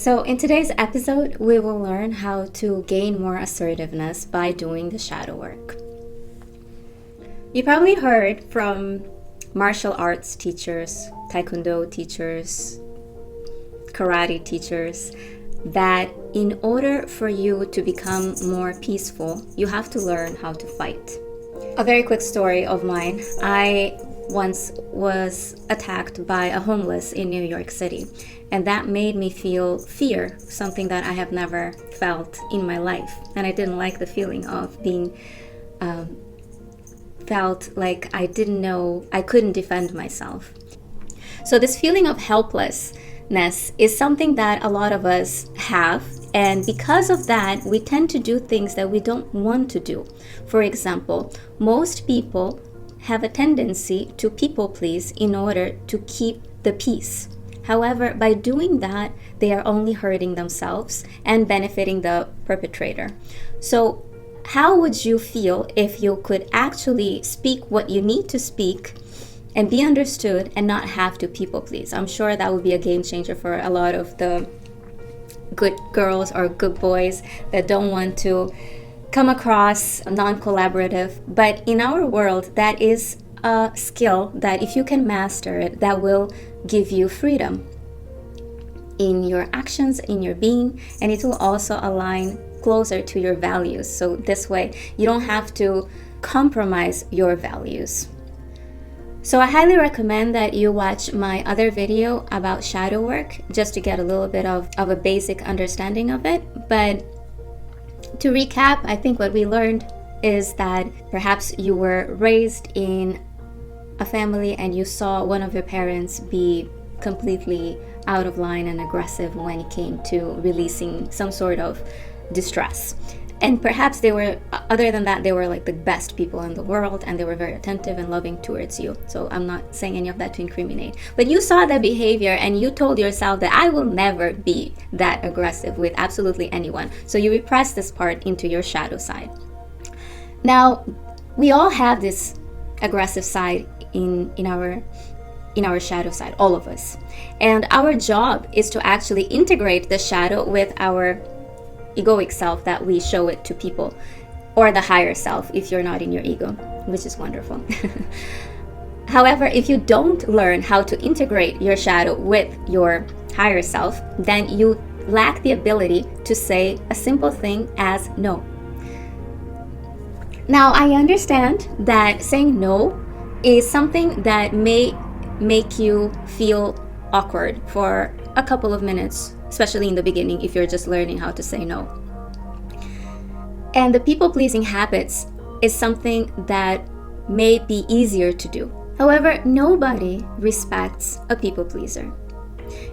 So, in today's episode, we will learn how to gain more assertiveness by doing the shadow work. You probably heard from martial arts teachers, taekwondo teachers, karate teachers, that in order for you to become more peaceful, you have to learn how to fight. A very quick story of mine. I once was attacked by a homeless in New York City, and that made me feel fear, something that I have never felt in my life. And I didn't like the feeling of being felt like I didn't know, I couldn't defend myself. So this feeling of helplessness is something that a lot of us have, and because of that, we tend to do things that we don't want to do. For example, most people have a tendency to people please in order to keep the peace. However, by doing that, they are only hurting themselves and benefiting the perpetrator. So how would you feel if you could actually speak what you need to speak and be understood and not have to people please? I'm sure that would be a game changer for a lot of the good girls or good boys that don't want to come across non-collaborative. But in our world, that is a skill that if you can master it, that will give you freedom in your actions, in your being, and it will also align closer to your values. So this way, you don't have to compromise your values. So I highly recommend that you watch my other video about shadow work just to get a little bit of a basic understanding of it. But to recap, I think what we learned is that perhaps you were raised in a family and you saw one of your parents be completely out of line and aggressive when it came to releasing some sort of distress. And perhaps they were, other than that, they were like the best people in the world and they were very attentive and loving towards you. So I'm not saying any of that to incriminate. But you saw that behavior and you told yourself that I will never be that aggressive with absolutely anyone. So you repressed this part into your shadow side. Now, we all have this aggressive side in our shadow side, all of us. And our job is to actually integrate the shadow with our egoic self, that we show it to people, or the higher self if you're not in your ego, which is wonderful. However, if you don't learn how to integrate your shadow with your higher self, then you lack the ability to say a simple thing as no. Now, I understand that saying no is something that may make you feel awkward for a couple of minutes, especially in the beginning if you're just learning how to say no. And the people-pleasing habits is something that may be easier to do. However, nobody respects a people-pleaser.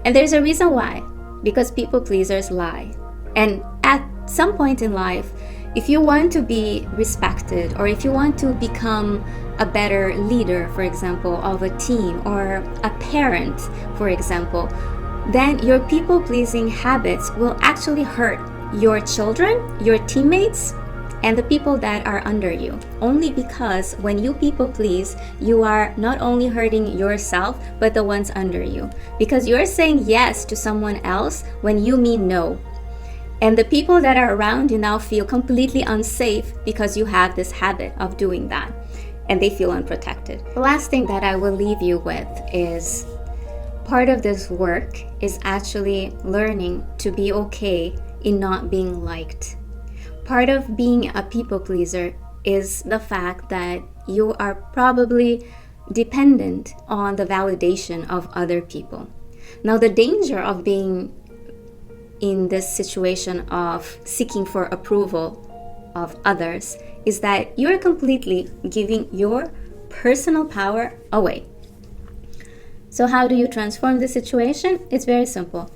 And there's a reason why, because people-pleasers lie. And at some point in life, if you want to be respected, or if you want to become a better leader, for example, of a team, or a parent, for example, then your people-pleasing habits will actually hurt your children, your teammates, and the people that are under you. Only because when you people-please, you are not only hurting yourself, but the ones under you. Because you're saying yes to someone else when you mean no. And the people that are around you now feel completely unsafe because you have this habit of doing that. And they feel unprotected. The last thing that I will leave you with is part of this work is actually learning to be okay in not being liked. Part of being a people pleaser is the fact that you are probably dependent on the validation of other people. Now, the danger of being in this situation of seeking for approval of others is that you're completely giving your personal power away. So how do you transform the situation? It's very simple,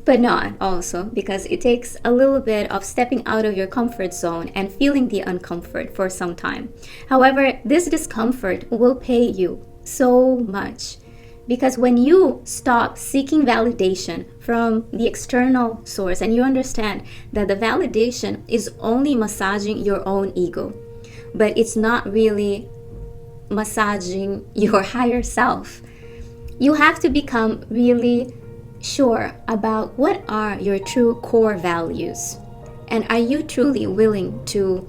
but not also, because it takes a little bit of stepping out of your comfort zone and feeling the uncomfort for some time. However, this discomfort will pay you so much, because when you stop seeking validation from the external source and you understand that the validation is only massaging your own ego, but it's not really massaging your higher self, you have to become really sure about what are your true core values, and are you truly willing to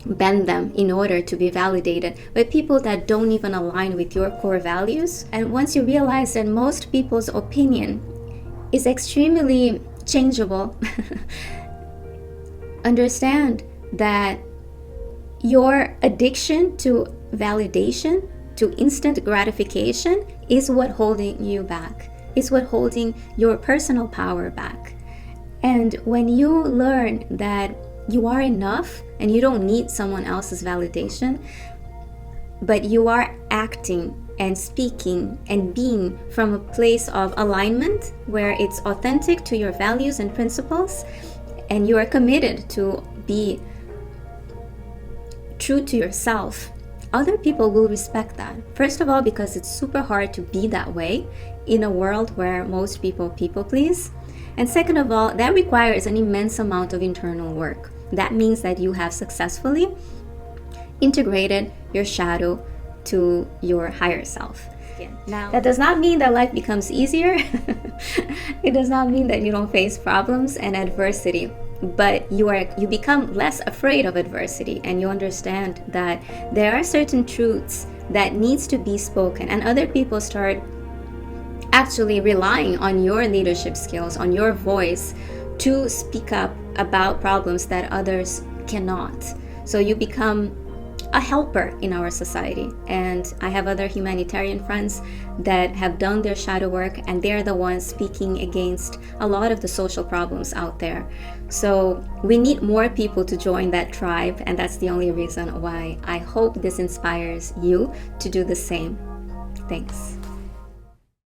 bend them in order to be validated by people that don't even align with your core values. And once you realize that most people's opinion is extremely changeable, understand that your addiction to validation, to instant gratification, is what holding you back, is what holding your personal power back. And when you learn that you are enough and you don't need someone else's validation, but you are acting and speaking and being from a place of alignment where it's authentic to your values and principles, and you are committed to be true to yourself, other people will respect that. First of all, because it's super hard to be that way in a world where most people please. And second of all, that requires an immense amount of internal work. That means that you have successfully integrated your shadow to your higher self. Now, that does not mean that life becomes easier. It does not mean that you don't face problems and adversity, but you become less afraid of adversity, and you understand that there are certain truths that needs to be spoken, and other people start actually relying on your leadership skills, on your voice, to speak up about problems that others cannot. So you become a helper in our society. And I have other humanitarian friends that have done their shadow work, and they're the ones speaking against a lot of the social problems out there. So we need more people to join that tribe, and that's the only reason why I hope this inspires you to do the same. Thanks.